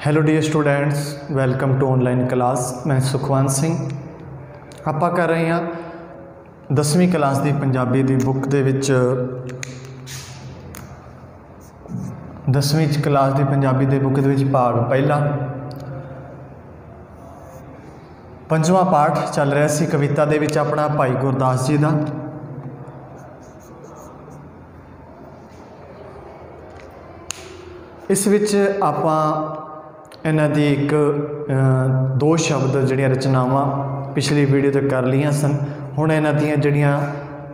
Hello dear students, welcome to online class. मैं सुखवंत सिंह। ਆਪਾਂ कर रहे हैं 10वीं क्लास की पंजाबी की बुक के 10वीं क्लास की पंजाबी की बुक के भाग पहला पंजवां पाठ चल रहा सी कविता दे विच अपना भाई गुरदास जी का। इस विच आपां इन्हां दी एक दो शब्द जिहड़ियां रचनावां पिछली वीडियो ते कर लियां सन। हुण इन्हां दीयां जिहड़ियां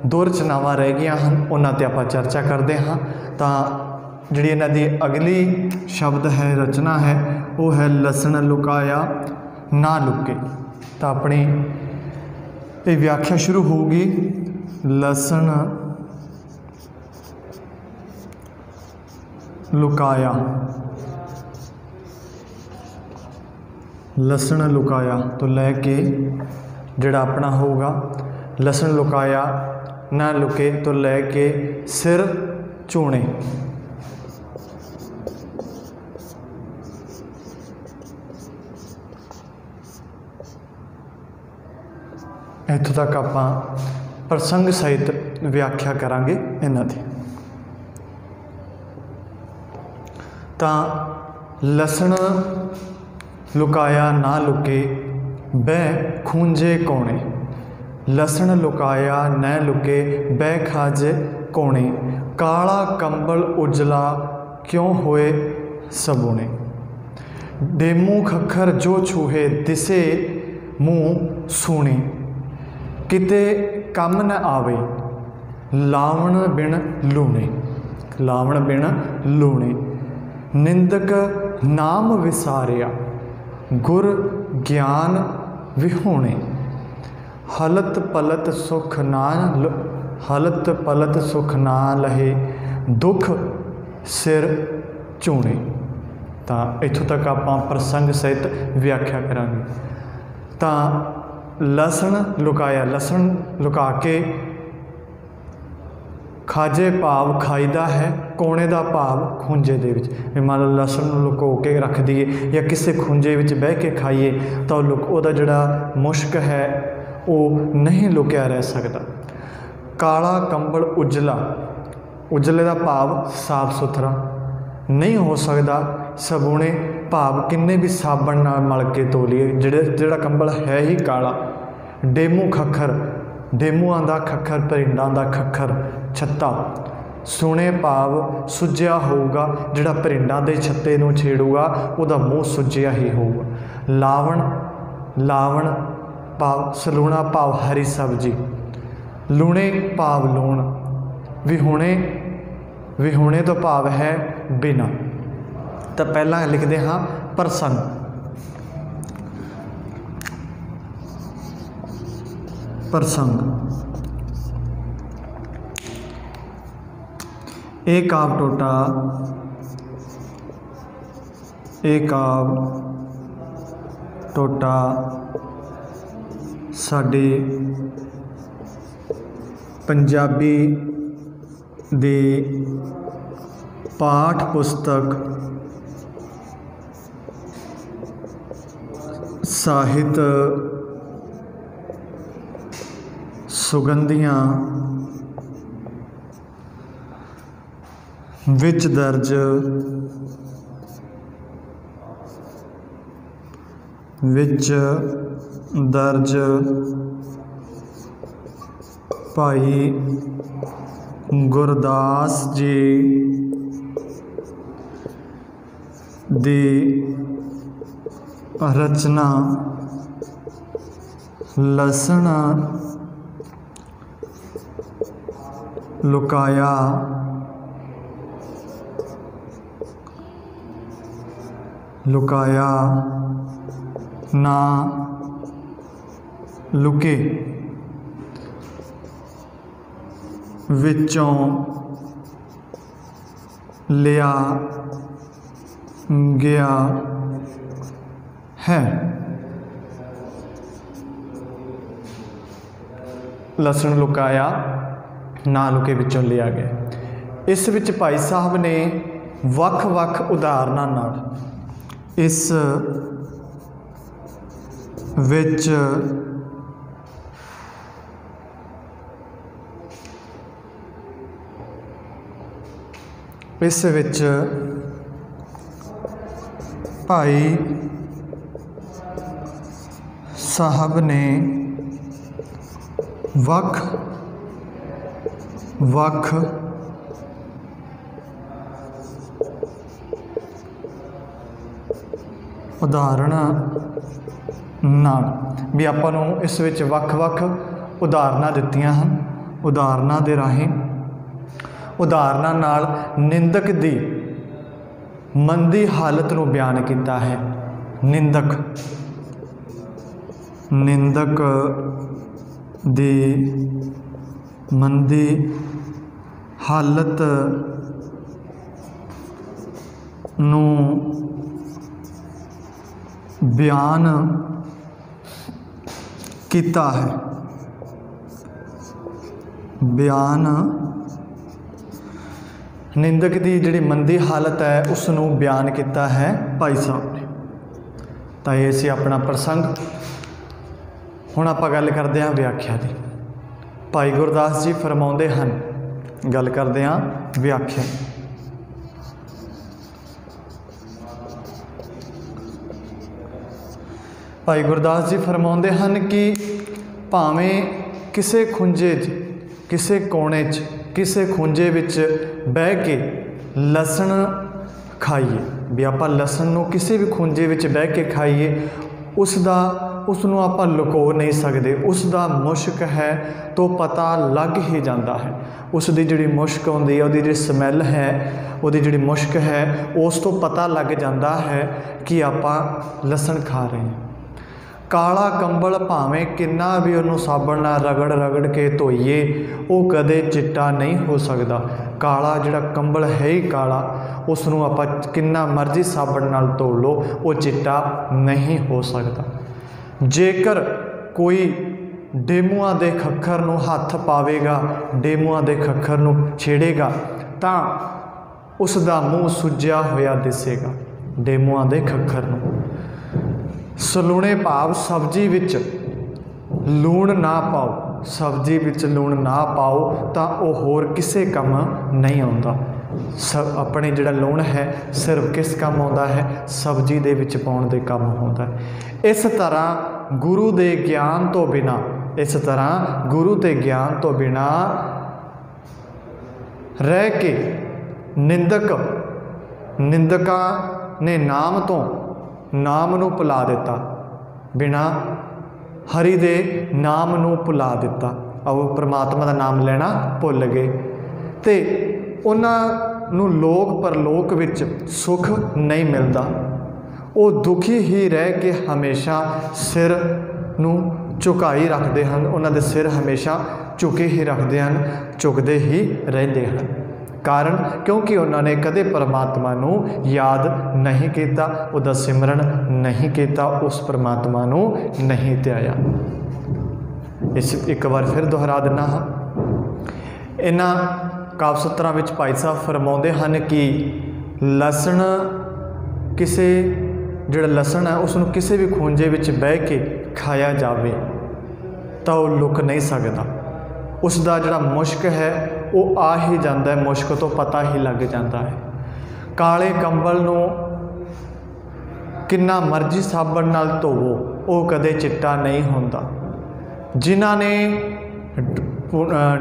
दो रचनावां रह गईयां हन उन्हां ते आपां चर्चा करते हाँ। तां जिहड़ी इन्हां दी अगली शब्द है रचना है वो है लसन लुकाया ना लुके। तो अपनी ये व्याख्या शुरू होगी। लसन लुकाया, लसन लुकाया तो लैके जिहड़ा अपना होगा लसन लुकाया ना लुके तो लैके सिर चूने। इत्थों तक आपां प्रसंग सहित व्याख्या करांगे इन्हां दी। तां लसन लुकाया ना लुके बह खूंजे कोने। लसन लुकाया न लुके बह खाजे कोने। काला कंबल उजला क्यों होए सबूने। डेमू खखर जो छूहे दिसे मुँह सूने। किते कम न आवे लावण बिन लूने। लावण बिन लूने। निंदक नाम विसारिया गुर ज्ञान विहूणे। हलत पलत सुख ना हलत पलत सुख ना लहे दुख सिर चूणे। तो इत्थों तक आपां प्रसंग सहित व्याख्या करांगे। तो लसन लुकाया, लसन लुका के खाजे भाव खाईदा है, कोने का भाव खूंजे दे विच। मान लो लसन लुको के रख दिए या किसी खूंजे विच बह के खाइए तो उहदा जिहड़ा मुश्क है वो नहीं लुकिया रह सकता। काला कंबल उजला, उजले का भाव साफ सुथरा नहीं हो सकता। सबूने भाव किन्ने भी साबण नाल मल के धो लिए जिहड़ा कंबल है ही काला। डेमू खखर, डेमूआं दा खखर, परिंडां दा खखर छत्ता। सुने भाव सुज्जिया होऊगा, जिहड़ा परिंडां दे छत्ते नूं छेड़ूगा उहदा मूँह सुज्जिया ही होऊगा। लावण, लावण भाव सलूणा भाव हरी सब्जी। लूणे भाव लूण। विहूणे, विहूणे तो भाव है बिना। तो पहला लिखते हाँ प्रसंग। प्रसंग एक आव टोटा, एक आव टोटा साडी पंजाबी दी पाठ पुस्तक ਸਾਹਿਤ ਸੁਗੰਧੀਆਂ ਵਿੱਚ ਦਰਜ ਭਾਈ ਗੁਰਦਾਸ ਜੀ ਦੀ रचना लसन लुकाया लुकाया ना लुके विचों लिया गया है। लसन लुकाया ना लुके विचों लिया गया। इस विच भाई साहब ने ਵੱਖ-ਵੱਖ ਉਦਾਹਰਨਾਂ ਨਾਲ इस विच भाई साहब ने वख वख उदाहरणा नाल भी आपां नूं इस विच वख-वख उदाहरणां दित्तियां हन। उदाहरणां दे राहीं उदाहरणां नाल निंदक दी मंदी हालत नूं बयान किया है। निंदक दी मंदी हालत नूं बयान किया है। बयान निंदक की जिहड़ी मंदी हालत है उसनूं बयान किया है भाई साहब ने। तो ये सी अपना प्रसंग। हुण आपां गल करदे हां व्याख्या दी। भाई गुरदास जी फरमाउंदे हन, गल करदे हां व्याख्या। भाई गुरदास जी फरमाउंदे हन कि भावें किसे खुंजे किसे कोने किसे खुंजे विच बह के लसन खाइए, भी आपां लसन नूं किसी भी खुंजे विच बह के खाइए उसनूं आपां लुको नहीं सकते। उसका मुश्क है तो पता लग ही जाता है। उसकी जिहड़ी मुश्क आउंदी है, उसकी जिहड़ी स्मैल है, उसकी जिहड़ी मुश्क है, उस तो पता लग जाता है कि आपां लसन खा रहे हैं। काला कंबल भावें किन्ना भी उन्होंने साबण नाल रगड़ रगड़ के धोईए वो कदे चिट्टा नहीं हो सकता। काला जिहड़ा कंबल है ही काला, उसनूं आपां किन्ना मर्जी साबण नाल धो लो वो चिट्टा नहीं हो सकता। जेकर कोई डेमूआं दे खक्खर नूं हत्थ पावेगा, डेमूआं दे खक्खर नूं छेड़ेगा तां उसदा मूँह सुज्जिया होया दिसेगा। डेमूआं दे खक्खर नूं सलूणे भाव सब्जी विच लूण ना पाओ, सब्जी विच लूण ना पाओ तो वह होर किसे काम नहीं आउंदा। अपने जिहड़ा लूण है सिर्फ किस काम आउंदा है, सब्जी दे विच पाउण दे काम आउंदा है। इस तरह गुरु दे ज्ञान तो बिना, इस तरह गुरु दे ज्ञान तो बिना रह के निंदकां ने नाम नूं भुला दिता, बिना हरि दे नाम नूं भुला दिता। अब परमात्मा का नाम लेना भुल गए ते उन्हां नूं लोक परलोक विच सुख नहीं मिलता। वो दुखी ही रह के हमेशा सिर नूं झुकाई रखते हैं। उन्हां दे सिर हमेशा झुके ही रखते हैं, झुकते ही रहते हैं। कारण क्योंकि उन्होंने कदे परमात्मा नूं याद नहीं किया, उहदा सिमरन नहीं किया, उस परमात्मा नूं नहीं ध्याया। इस एक बार फिर दोहरा देना हाँ। इन्हां कावसूत्रां विच भाई साहब फरमाउंदे हन कि लसन किसे जिहड़ा लसन है उसनूं किसी भी खूंजे विच बह के खाया जाए तो वह लुक नहीं सकता। उसका जिहड़ा मुश्क है वो आ ही जाता है, मुश्क तो पता ही लग जाता है। काले कंबल नूं किन्ना मर्जी साबण नाल धोवो वो कदे चिट्टा नहीं होंदा। जिन्हां ने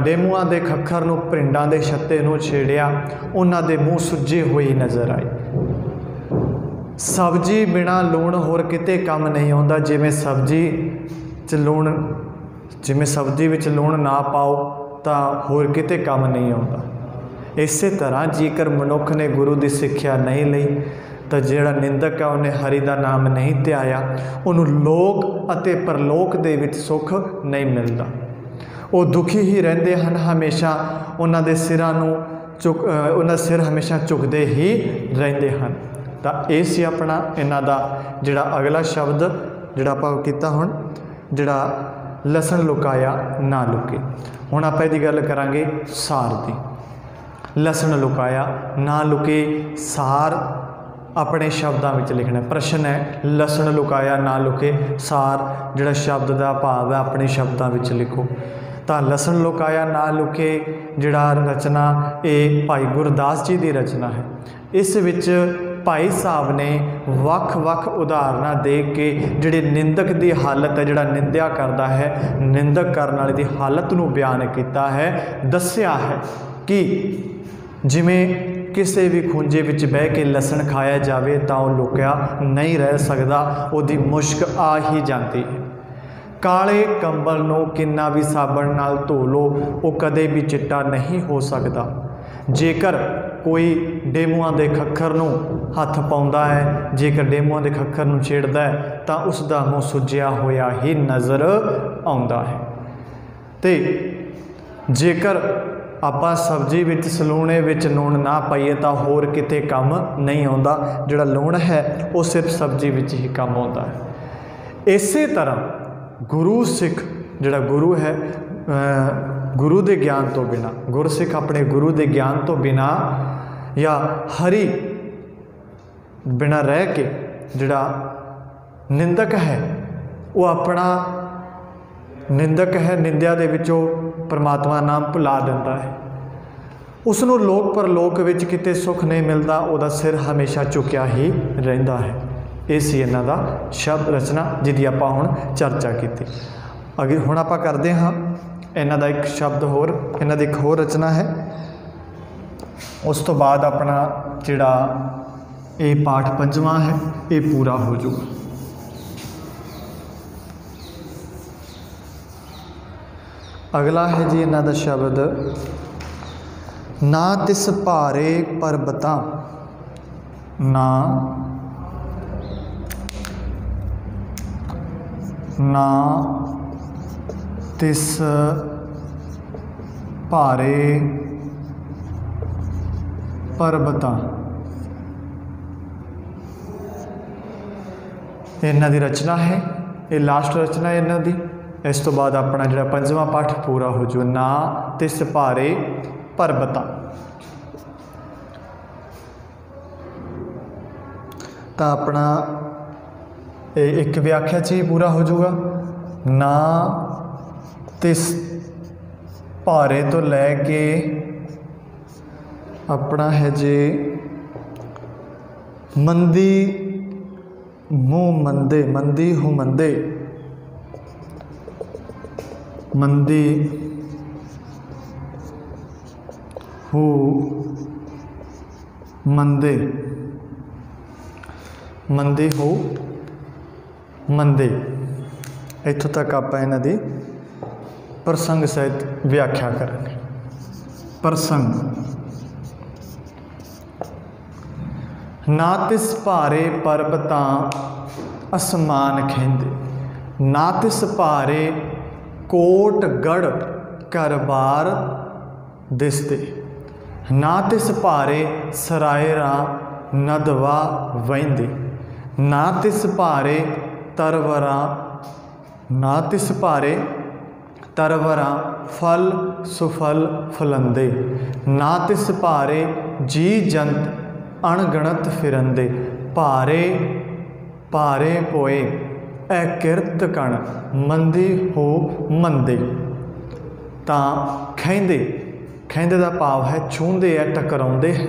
डेमूआं दे खक्खर नूं भरिंडां दे छत्ते नूं छेड़िया उन्हां दे मूँह सुज्जे हुए नज़र आए। सब्जी बिना लूण होर किते काम नहीं आउंदा। जिवें सब्जी विच लूण ना पाओ तो होर किते काम नहीं आउंदा। इस तरह जेकर मनुख ने गुरु की सिक्ख्या नहीं लई तो जिहड़ा निंदक है उन्हें हरि का नाम नहीं ध्याया, उन्होंने लोक अते परलोक दे विच सुख नहीं मिलता। वो दुखी ही रहते हैं हमेशा, उन्हां दे सिरां नूं उन्हां सिर हमेशा झुकते ही रहते हैं। तो ये सी अपना इन्हां दा जिहड़ा अगला शब्द जिहड़ा आपां कीता हुण जिहड़ा लसन लुकाया ना लुके। हुण आपां इहदी गल करांगे सार दी। लसन लुकाया ना लुके सार अपने शब्दों में लिखना है। प्रश्न है लसन लुकाया ना लुके, सार जिहड़ा शब्द का भाव है अपने शब्दों में लिखो। तो लसन लुकाया ना लुके जिहड़ा रचना ये भाई गुरदास जी की रचना है। इस विच भाई साहब ने वख-वख उदाहरण दे के जिहड़ी निंदक की हालत है, जिहड़ा निंदिया करता है, निंदक करने वाले की हालत नूं बयान किया है, दस्सिया है कि जिमें किसी भी खुंजे विच बह के लसन खाया जाए तो वह लुकिया नहीं रह सकता, उहदी मुश्क आ ही जाती है। काले कंबल नूं किन्ना भी साबण नाल धो लो वो कदे भी चिट्टा नहीं हो सकता। जेकर कोई डेमूआं दे खक्खर नूं हथ पाउंदा है, जेकर डेमूआं दे खक्खर नूं छेड़दा है तो उसका मूँह सुजिया होया ही नज़र आउंदा है। ते जेकर आपां सब्जी विच सलूणे विच लूण ना पाईए तो होर किते काम नहीं आउंदा, जिहड़ा लूण है वो सिर्फ सब्जी विच ही काम आउंदा है। इसे तरह गुरु सिख जिहड़ा गुरु है, गुरु के ज्ञान तो बिना, गुरसिख अपने गुरु के ज्ञान तो बिना या हरी बिना रह के जिहड़ा निंदक है वो अपना निंदक है, निंदिया दे विचों परमात्मा नाम भुला दिंदा है। उसनों लोक परलोक विच किते सुख नहीं मिलता, उहदा सिर हमेशा झुकिया ही रहिंदा है। ये सी इन्हां दा शब्द रचना जिहदी आपां हुण चर्चा कीती। अगे हुण आपां करदे हां इन्हां दा एक शब्द होर, इन्हां दी एक होर रचना है। उस तो बाद अपना जिहड़ा ये पाठ पंजवां है ये पूरा हो जाऊगा। अगला है जी इन्हां दा शब्द, ना तिस भारे परबतां, ना ना तिस भारे परबतां। इन्हां दी रचना है, ये लास्ट रचना है इन्हां दी। इस तो बाद अपना जिहड़ा पंजवां पाठ पूरा हो जाए। ना तिस भारे परबतां, तो अपना एक व्याख्या च ही पूरा हो जाऊगा। ना तिस भारे तो लैके अपना है जी मंदी मुँह मंदे, मंदी हूँ मंदे, मंदी हूँ मंदे, मंदी हूँ मंदे। इत्थों तक आप इन्हां दी प्रसंग सहित व्याख्या करेंगे। प्रसंग, ना तिस भारे परबतां असमान खेंदे, ना तिस भारे कोट गढ़ घर बार दिसते, ना तिस भारे सरायरा नदवा वहिंदे, ना तिस भारे तरवरा, ना तिस भारे तरवरा फल सुफल फलंदे, ना तिस भारे जी जंत अणगणत फिरंदे, भारे भारे पोए ए किरत कण मंदी हो मंदे। तां खेंदे, खेंदे का भाव है छूंदे है, टकराउंदे है।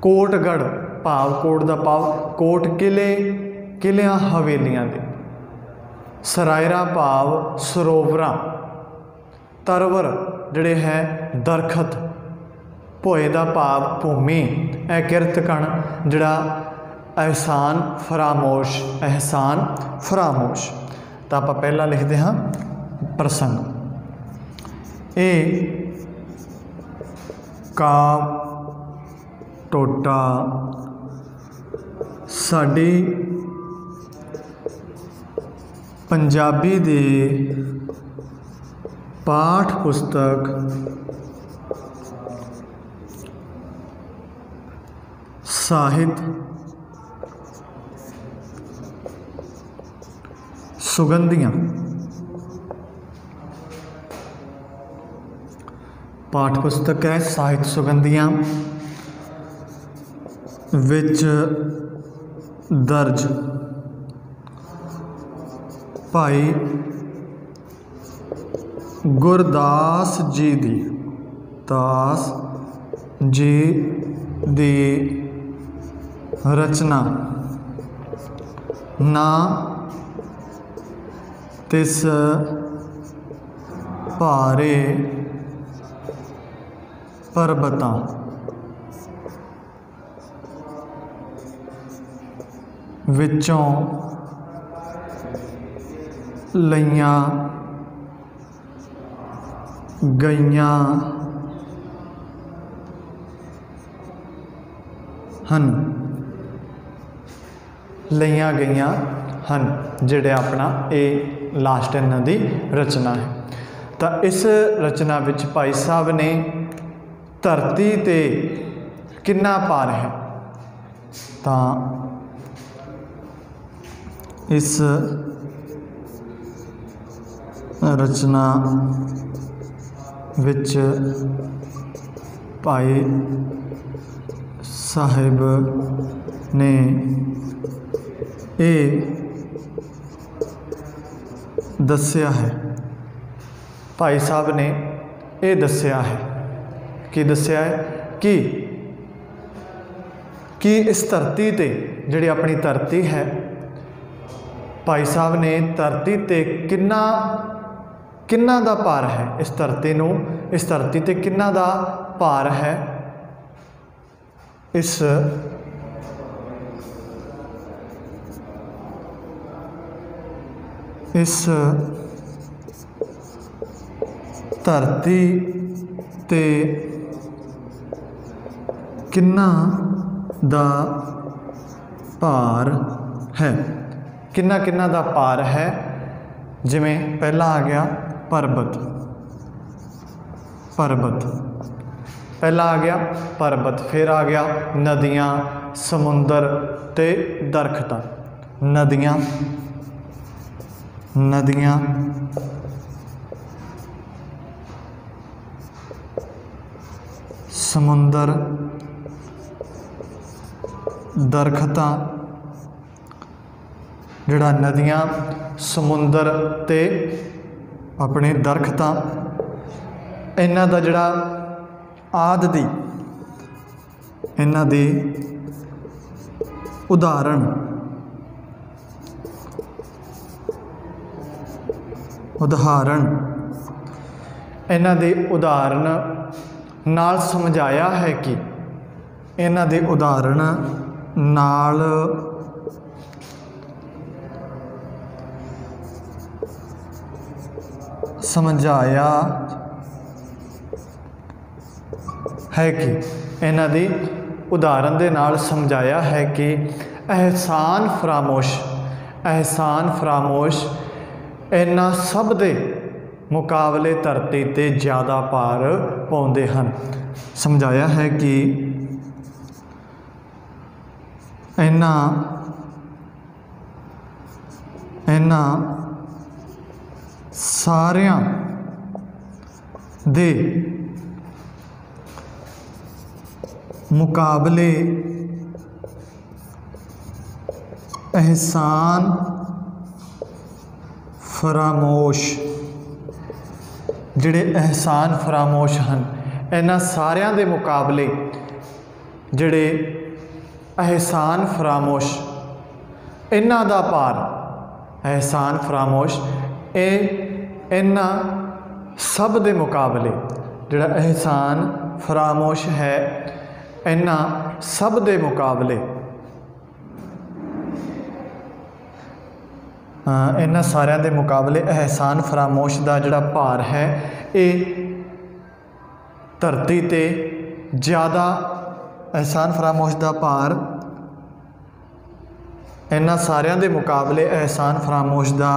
कोटगढ़ भाव, कोट का भाव कोट किले, किलियां हवेलियां दे। सरायरा भाव सरोवरां, तरवर जिहड़े है दरखत, भोए का भाव भूमि, ए किरत कण जिहड़ा एहसान फरामोश, एहसान फरामोश। तो आप पहला लिखते हाँ प्रसंग, ए का टोटा साडी पंजाबी दे पाठ पुस्तक साहित सुगंधियाँ, पाठ पुस्तक है साहित्य सुगंधियाँ विच दर्ज भाई गुरदास जी दी रचना ना तिस भारे पर्बतां विचों लईयां गईयां हन लईयां गईयां हन जिहड़े अपना ये लास्ट इन्हां दी रचना है। तो इस रचना विच भाई साहब ने धरती ते कितना भार है तो इस रचना विच भाई साहिब ने ये दस्या है, भाई साहब ने ये दस्या है कि दस्या है कि इस धरती ते जिहड़ी अपनी धरती है, भाई साहब ने धरती ते किन्ना दा भार है, इस धरती ते किन्ना दा भार है, इस धरती ते किन्ना दा भार है, किन्ना दा भार है। जिमें पहला आ गया पर्बत पहला आ गया पर्बत, फिर आ गया नदियाँ समुंदर ते दरख्तां, नदियाँ समुंदर दरख्तां, जिहड़ा नदियाँ समुंदर ते अपने दरख्तां, इन्हां दा जिहड़ा आदि दी इन्हां दी उदाहरण इन्हां दी उदाहरण नाल समझाया है कि इन्हां दी उदाहरण नाल समझाया है कि इन्हां दी उदाहरण दे नाल समझाया है कि एहसान फरामोश इन्हां सब दे मुकाबले धरती ते ज़्यादा भार पाउंदे हन। समझाया है कि इन्हां सारियां दे मुकाबले एहसान फरामोश जिहड़े एहसान फरामोश हैं, इन्हां सारियां दे मुकाबले जिहड़े एहसान फरामोश इन्हां दा भार एहसान फरामोश इन्हां सब दे मुकाबले जिहड़ा एहसान फरामोश है, इन्हां सब दे मुकाबले इन्हां सारियां दे मुकाबले एहसान फरामोश दा जिहड़ा भार है ये धरती ते ज़्यादा, एहसान फरामोश दा भार इन्हां सारियां दे मुकाबले एहसान फरामोश दा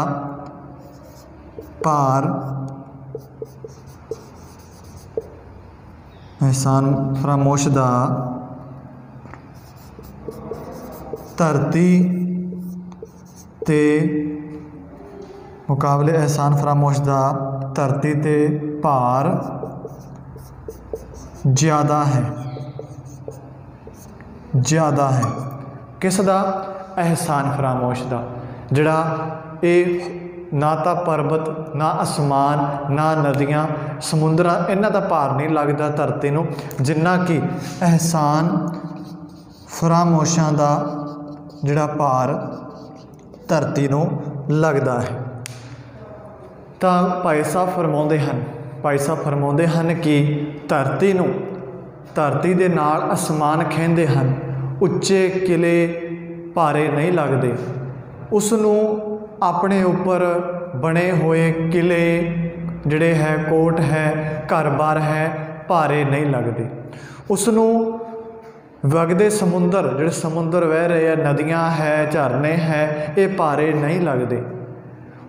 भार एहसान फरामोश दा धरती ते मुकाबले एहसान फरामोश दा धरती ते भार ज़्यादा है। ज़्यादा है। किस दा? एहसान फरामोश दा। जिहड़ा ये ना तो पर्वत, ना आसमान, ना नदियाँ, समुंदर, इन्हां दा भार नहीं लगदा धरती नूं जिन्ना कि एहसान फरामोशां दा जिहड़ा भार धरती नूं लगदा है। तो भाई साहब फरमाउंदे हन कि धरती नूं, धरती दे नाल आसमान खहिंदे हन, उच्चे किले भारे नहीं लगते, उसनूं अपने उपर बने हुए किले जिहड़े है, कोट है, घर बार है, भारे नहीं लगते। उसनूं वगदे समुंदर, जिहड़े समुंदर वह रहे हैं, नदियाँ है, झरने है, ये भारे नहीं लगते।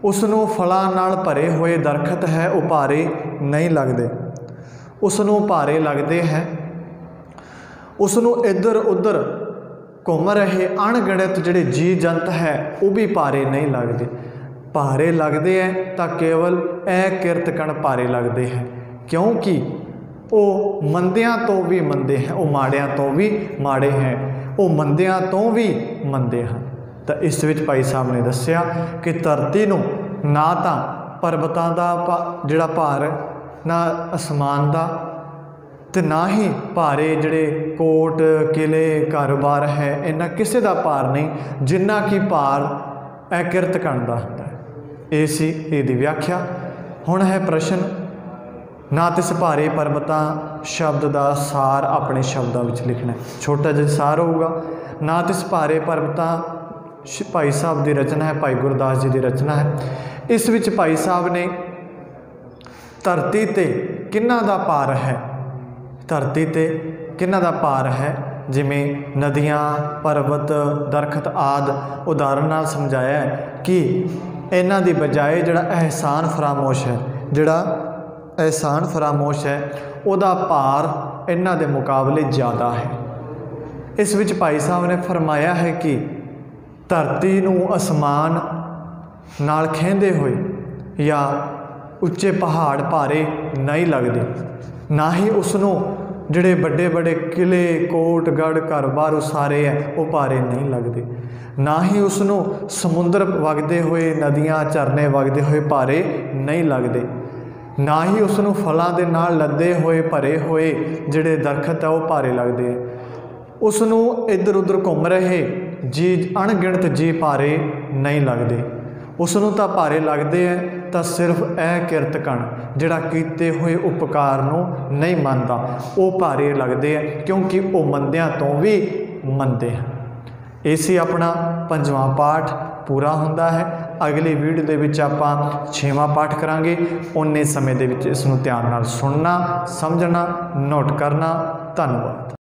उसनूं फलां नाल भरे हुए दरखत है, वो भारे नहीं लगते। उसनूं भारे लगते हैं, उसनूं इधर उधर घूम रहे अणगिणत जिहड़े जी जंत है, वो भी भारे नहीं लगते। भारे लगते हैं तो केवल अकिरत कण भारे लगते हैं, क्योंकि वो मंदियां तो भी मंदे हैं, वो माड़ियां तो भी माड़े हैं, वो मंदियां तो भी मंदे हैं। तो इस विच भाई साहब ने दस्सिया कि धरती नूं ना तो पर्वतां दा जिहड़ा भार, ना आसमान दा, ते ना ही भारे जिहड़े कोट किले घर बार है, इन्ना किसी का भार नहीं जिन्ना कि भार अकिरत कण दा हुंदा है। ये सी इहदी व्याख्या। हुण है प्रश्न, ना तिस भारे पर्वतां शब्द का सार अपने शब्दों में लिखना है। छोटा जिहा सार होगा। ना तिस भारे पर्वतां भाई साहब की रचना है, भाई गुरदास जी की रचना है। इस विच भाई साहब ने धरती ते किन्ना दा भार है, धरती ते किन्ना दा भार है, जिमें नदियाँ, पर्वत, दरखत आदि उदाहरण नाल समझाया है कि इन्हां दी बजाए जिहड़ा एहसान फरामोश है, जिहड़ा एहसान फरामोश है, उहदा भार इन्हां दे मुकाबले ज़्यादा है। इस विच भाई साहब ने फरमाया है कि धरती नूं आसमान नाल खहिंदे हुए या उच्चे पहाड़ भारे नहीं लगते, ना ही उसनों जिहड़े बड़े बड़े किले कोट गढ़ घर बार सारे है वो भारे नहीं लगते, ना ही उसनों समुंदर वगदे हुए नदियाँ झरने वगदे हुए भारे नहीं लगते, ना ही उसनों फलों के नाल लदे हुए भरे हुए जिहड़े दरखत है वो भारे लगते हैं। उसनों इधर उधर घूम रहे जी अणगिणत जी भारे नहीं लगते। उसनों तो भारे लगते हैं तो सिर्फ अकिरत कण जिहड़ा कीते हुए उपकार नूं नहीं मनता, वो भारे लगते हैं, क्योंकि वो मंदियां तो भी मंदे हैं। इसी अपना 5वां पाठ पूरा हुंदा है। अगली वीडियो दे विच आपां 6वां पाठ करांगे। उन्ने समय दे विच इसनूं ध्यान नाल सुनना, समझना, नोट करना। धन्यवाद।